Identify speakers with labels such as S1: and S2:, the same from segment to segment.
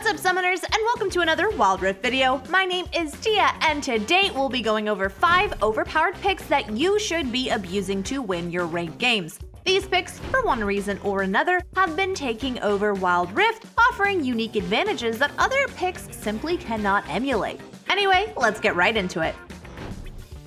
S1: What's up, summoners, and welcome to another Wild Rift video. My name is Tia, and today we'll be going over 5 overpowered picks that you should be abusing to win your ranked games. These picks, for one reason or another, have been taking over Wild Rift, offering unique advantages that other picks simply cannot emulate. Anyway, let's get right into it.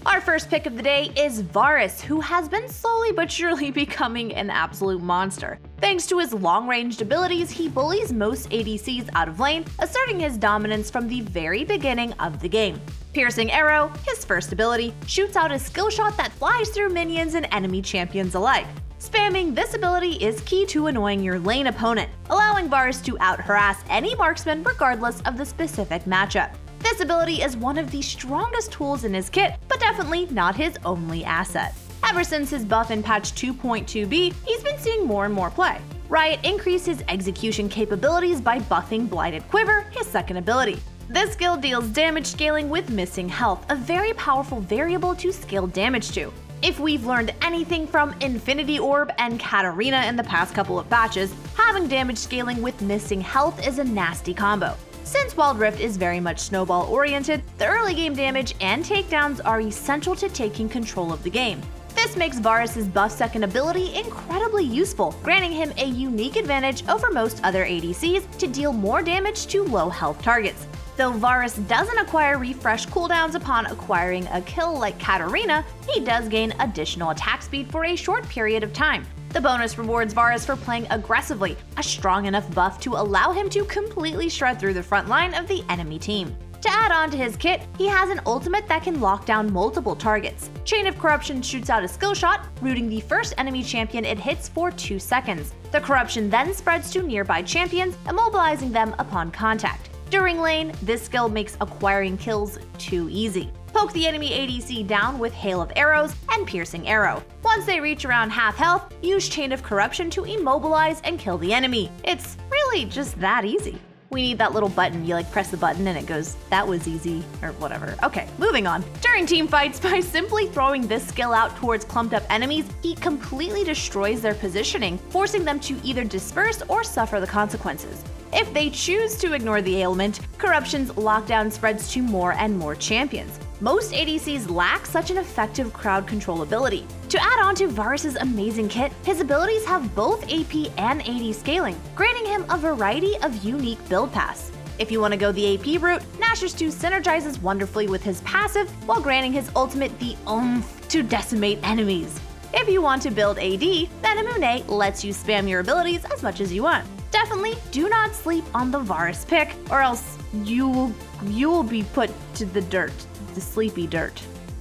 S1: Our first pick of the day is Varus, who has been slowly but surely becoming an absolute monster. Thanks to his long-ranged abilities, he bullies most ADCs out of lane, asserting his dominance from the very beginning of the game. Piercing Arrow, his first ability, shoots out a skill shot that flies through minions and enemy champions alike. Spamming this ability is key to annoying your lane opponent, allowing Varus to out-harass any marksman regardless of the specific matchup. This ability is one of the strongest tools in his kit, but definitely not his only asset. Ever since his buff in patch 2.2b, he's been seeing more and more play. Riot increased his execution capabilities by buffing Blighted Quiver, his second ability. This skill deals damage scaling with missing health, a very powerful variable to scale damage to. If we've learned anything from Infinity Orb and Katarina in the past couple of patches, having damage scaling with missing health is a nasty combo. Since Wild Rift is very much snowball oriented, the early game damage and takedowns are essential to taking control of the game. This makes Varus' buff second ability incredibly useful, granting him a unique advantage over most other ADCs to deal more damage to low health targets. Though Varus doesn't acquire refresh cooldowns upon acquiring a kill like Katarina, he does gain additional attack speed for a short period of time. The bonus rewards Varus for playing aggressively, a strong enough buff to allow him to completely shred through the front line of the enemy team. To add on to his kit, he has an ultimate that can lock down multiple targets. Chain of Corruption shoots out a skill shot, rooting the first enemy champion it hits for 2 seconds. The corruption then spreads to nearby champions, immobilizing them upon contact. During lane, this skill makes acquiring kills too easy. Poke the enemy ADC down with Hail of Arrows and Piercing Arrow. Once they reach around half health, use Chain of Corruption to immobilize and kill the enemy. It's really just that easy. We need that little button. You press the button and it goes, that was easy, or whatever. Okay, moving on. During team fights, by simply throwing this skill out towards clumped up enemies, he completely destroys their positioning, forcing them to either disperse or suffer the consequences. If they choose to ignore the ailment, Corruption's lockdown spreads to more and more champions. Most ADCs lack such an effective crowd control ability. To add on to Varus' amazing kit, his abilities have both AP and AD scaling, granting him a variety of unique build paths. If you want to go the AP route, Nashor's 2 synergizes wonderfully with his passive while granting his ultimate the oomph to decimate enemies. If you want to build AD, then Imune lets you spam your abilities as much as you want. Definitely do not sleep on the Varus pick, or else you will be put to the dirt, the sleepy dirt.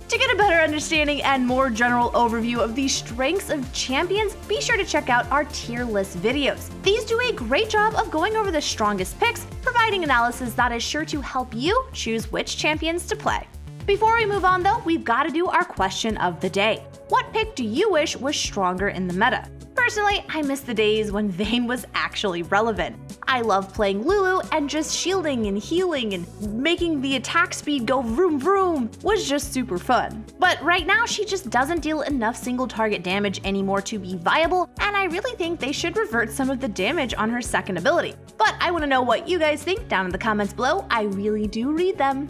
S1: To get a better understanding and more general overview of the strengths of champions, be sure to check out our tier list videos. These do a great job of going over the strongest picks, providing analysis that is sure to help you choose which champions to play. Before we move on though, we've got to do our question of the day. What pick do you wish was stronger in the meta? Personally, I miss the days when Vayne was actually relevant. I love playing Lulu, and just shielding and healing and making the attack speed go vroom vroom was just super fun. But right now she just doesn't deal enough single target damage anymore to be viable, and I really think they should revert some of the damage on her second ability. But I want to know what you guys think down in the comments below. I really do read them.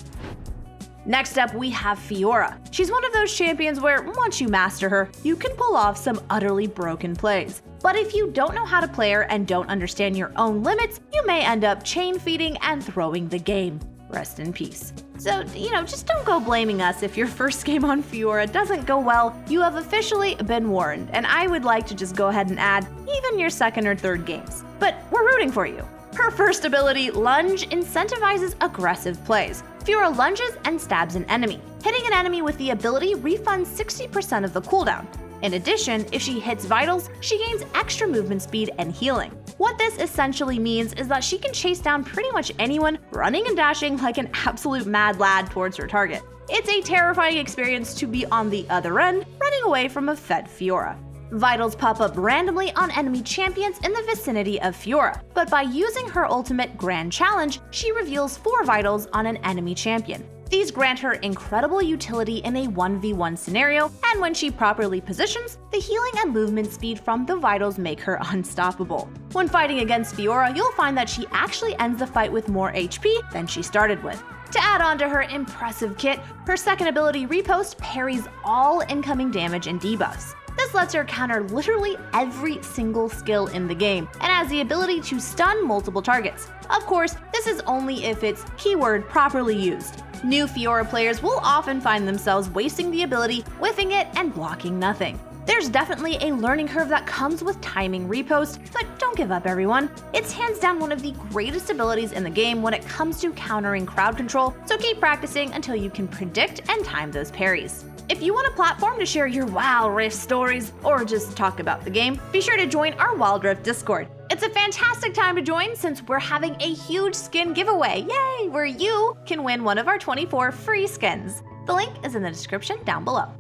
S1: Next up, we have Fiora. She's one of those champions where once you master her, you can pull off some utterly broken plays. But if you don't know how to play her and don't understand your own limits, you may end up chain feeding and throwing the game. Rest in peace. So, just don't go blaming us if your first game on Fiora doesn't go well. You have officially been warned, and I would like to just go ahead and add even your second or third games. But we're rooting for you. Her first ability, Lunge, incentivizes aggressive plays. Fiora lunges and stabs an enemy. Hitting an enemy with the ability refunds 60% of the cooldown. In addition, if she hits vitals, she gains extra movement speed and healing. What this essentially means is that she can chase down pretty much anyone, running and dashing like an absolute mad lad towards her target. It's a terrifying experience to be on the other end, running away from a fed Fiora. Vitals pop up randomly on enemy champions in the vicinity of Fiora, but by using her ultimate Grand Challenge, she reveals 4 vitals on an enemy champion. These grant her incredible utility in a 1v1 scenario, and when she properly positions, the healing and movement speed from the vitals make her unstoppable. When fighting against Fiora, you'll find that she actually ends the fight with more HP than she started with. To add on to her impressive kit, her second ability Repost parries all incoming damage and debuffs. This lets her counter literally every single skill in the game, and has the ability to stun multiple targets. Of course, this is only if it's keyword properly used. New Fiora players will often find themselves wasting the ability, whiffing it, and blocking nothing. There's definitely a learning curve that comes with timing Repost, but don't give up, everyone. It's hands down one of the greatest abilities in the game when it comes to countering crowd control, so keep practicing until you can predict and time those parries. If you want a platform to share your Wild Rift stories or just talk about the game, be sure to join our Wild Rift Discord. It's a fantastic time to join since we're having a huge skin giveaway, yay, where you can win one of our 24 free skins. The link is in the description down below.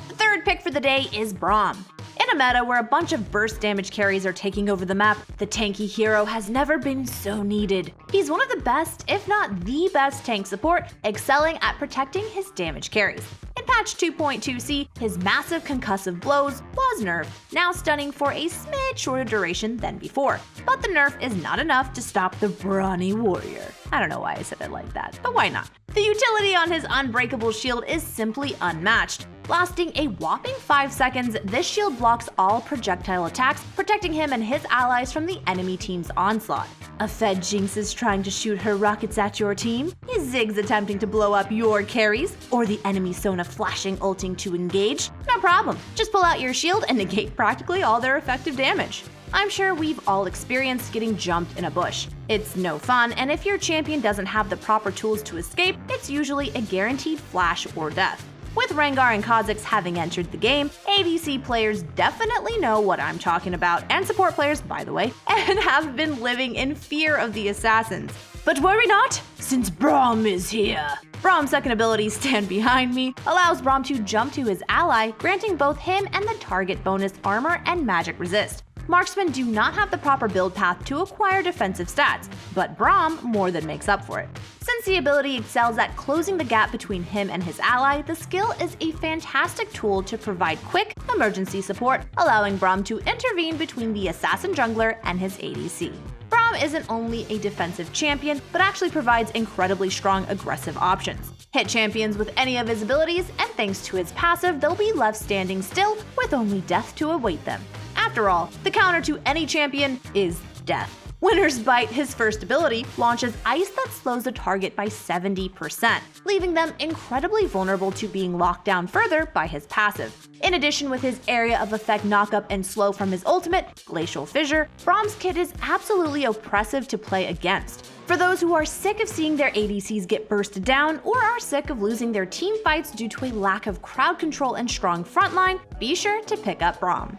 S1: The third pick for the day is Braum. In a meta where a bunch of burst damage carries are taking over the map, the tanky hero has never been so needed. He's one of the best, if not the best tank support, excelling at protecting his damage carries. In patch 2.2c, his massive concussive blows was nerfed, now stunning for a smidge shorter duration than before. But the nerf is not enough to stop the brawny warrior. I don't know why I said it like that, but why not? The utility on his unbreakable shield is simply unmatched. Lasting a whopping 5 seconds, this shield blocks all projectile attacks, protecting him and his allies from the enemy team's onslaught. A Fed Jinx is trying to shoot her rockets at your team, is Ziggs attempting to blow up your carries, or the enemy Sona flashing ulting to engage? No problem, just pull out your shield and negate practically all their effective damage. I'm sure we've all experienced getting jumped in a bush. It's no fun, and if your champion doesn't have the proper tools to escape, it's usually a guaranteed flash or death. With Rengar and Kha'Zix having entered the game, ADC players definitely know what I'm talking about, and support players, by the way, and have been living in fear of the assassins. But worry not, since Braum is here. Braum's second ability, Stand Behind Me, allows Braum to jump to his ally, granting both him and the target bonus armor and magic resist. Marksmen do not have the proper build path to acquire defensive stats, but Braum more than makes up for it. Since the ability excels at closing the gap between him and his ally, the skill is a fantastic tool to provide quick, emergency support, allowing Braum to intervene between the assassin jungler and his ADC. Braum isn't only a defensive champion, but actually provides incredibly strong aggressive options. Hit champions with any of his abilities, and thanks to his passive, they'll be left standing still with only death to await them. After all, the counter to any champion is death. Winter's Bite, his first ability, launches ice that slows the target by 70%, leaving them incredibly vulnerable to being locked down further by his passive. In addition, with his area of effect knockup and slow from his ultimate, Glacial Fissure, Braum's kit is absolutely oppressive to play against. For those who are sick of seeing their ADCs get bursted down, or are sick of losing their team fights due to a lack of crowd control and strong frontline, be sure to pick up Braum.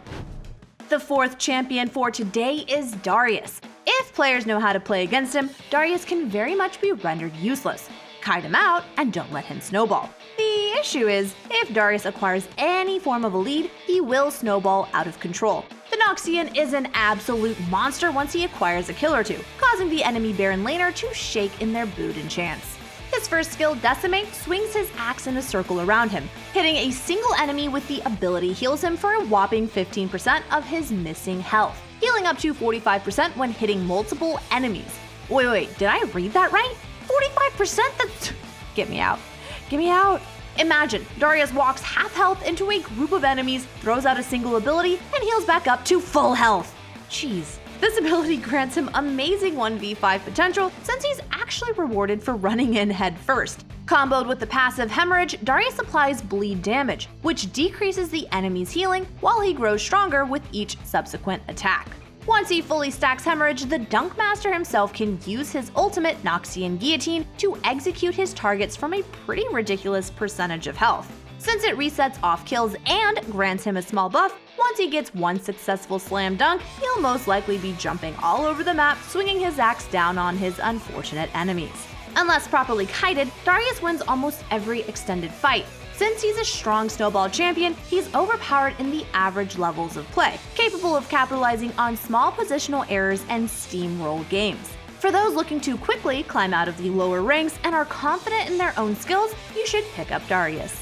S1: The fourth champion for today is Darius. If players know how to play against him, Darius can very much be rendered useless. Kite him out and don't let him snowball. The issue is, if Darius acquires any form of a lead, he will snowball out of control. The Noxian is an absolute monster once he acquires a kill or two, causing the enemy Baron laner to shake in their boot and chance. His first skill, Decimate, swings his axe in a circle around him. Hitting a single enemy with the ability heals him for a whopping 15% of his missing health, healing up to 45% when hitting multiple enemies. Wait, did I read that right? 45%? That's... Get me out. Get me out. Imagine, Darius walks half health into a group of enemies, throws out a single ability, and heals back up to full health. Jeez. This ability grants him amazing 1v5 potential since he's actually rewarded for running in head first. Comboed with the passive Hemorrhage, Darius applies bleed damage, which decreases the enemy's healing while he grows stronger with each subsequent attack. Once he fully stacks Hemorrhage, the Dunk Master himself can use his ultimate Noxian Guillotine to execute his targets from a pretty ridiculous percentage of health. Since it resets off kills and grants him a small buff, once he gets one successful slam dunk, he'll most likely be jumping all over the map, swinging his axe down on his unfortunate enemies. Unless properly kited, Darius wins almost every extended fight. Since he's a strong snowball champion, he's overpowered in the average levels of play, capable of capitalizing on small positional errors and steamroll games. For those looking to quickly climb out of the lower ranks and are confident in their own skills, you should pick up Darius.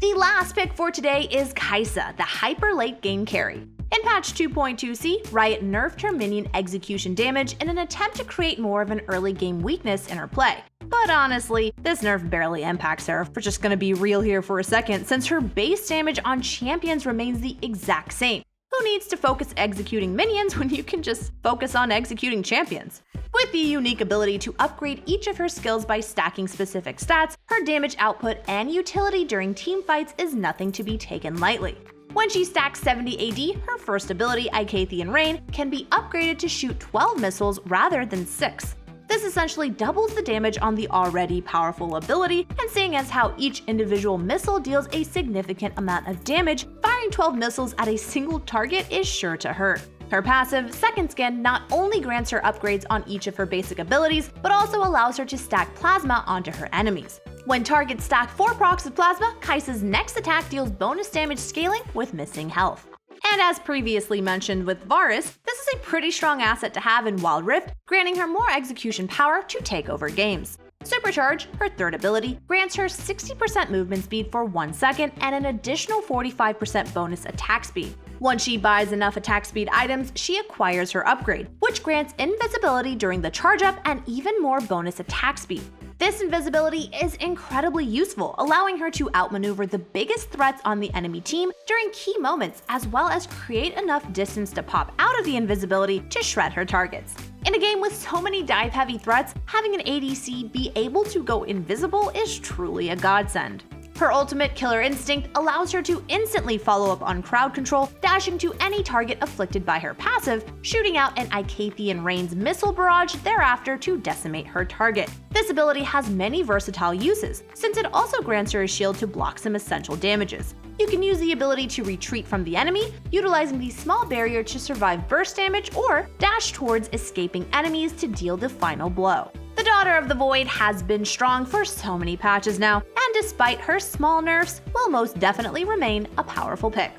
S1: The last pick for today is Kaisa, the hyper late game carry. In patch 2.2c, Riot nerfed her minion execution damage in an attempt to create more of an early game weakness in her play. But honestly, this nerf barely impacts her. We're just gonna be real here for a second, since her base damage on champions remains the exact same. Who needs to focus executing minions when you can just focus on executing champions? With the unique ability to upgrade each of her skills by stacking specific stats, her damage output and utility during team fights is nothing to be taken lightly. When she stacks 70 AD, her first ability, Icathian Rain, can be upgraded to shoot 12 missiles rather than 6. This essentially doubles the damage on the already powerful ability, and seeing as how each individual missile deals a significant amount of damage, firing 12 missiles at a single target is sure to hurt. Her passive, Second Skin, not only grants her upgrades on each of her basic abilities, but also allows her to stack Plasma onto her enemies. When targets stack 4 procs of Plasma, Kaisa's next attack deals bonus damage scaling with missing health. And as previously mentioned with Varus, this is a pretty strong asset to have in Wild Rift, granting her more execution power to take over games. Supercharge, her third ability, grants her 60% movement speed for 1 second and an additional 45% bonus attack speed. Once she buys enough attack speed items, she acquires her upgrade, which grants invisibility during the charge up and even more bonus attack speed. This invisibility is incredibly useful, allowing her to outmaneuver the biggest threats on the enemy team during key moments, as well as create enough distance to pop out of the invisibility to shred her targets. In a game with so many dive-heavy threats, having an ADC be able to go invisible is truly a godsend. Her ultimate, Killer Instinct, allows her to instantly follow up on crowd control, dashing to any target afflicted by her passive, shooting out an Icathian Rain's missile barrage thereafter to decimate her target. This ability has many versatile uses, since it also grants her a shield to block some essential damages. You can use the ability to retreat from the enemy, utilizing the small barrier to survive burst damage, or dash towards escaping enemies to deal the final blow. The Daughter of the Void has been strong for so many patches now, and despite her small nerfs, will most definitely remain a powerful pick.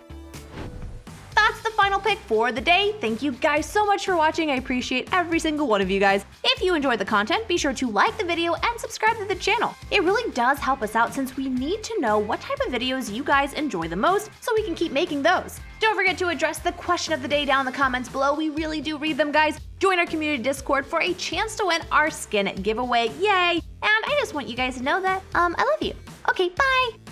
S1: That's the final pick for the day. Thank you guys so much for watching. I appreciate every single one of you guys. If you enjoyed the content, be sure to like the video and subscribe to the channel. It really does help us out, since we need to know what type of videos you guys enjoy the most so we can keep making those. Don't forget to address the question of the day down in the comments below. We really do read them, guys. Join our community Discord for a chance to win our skin giveaway. Yay! And I just want you guys to know that I love you. Okay, bye!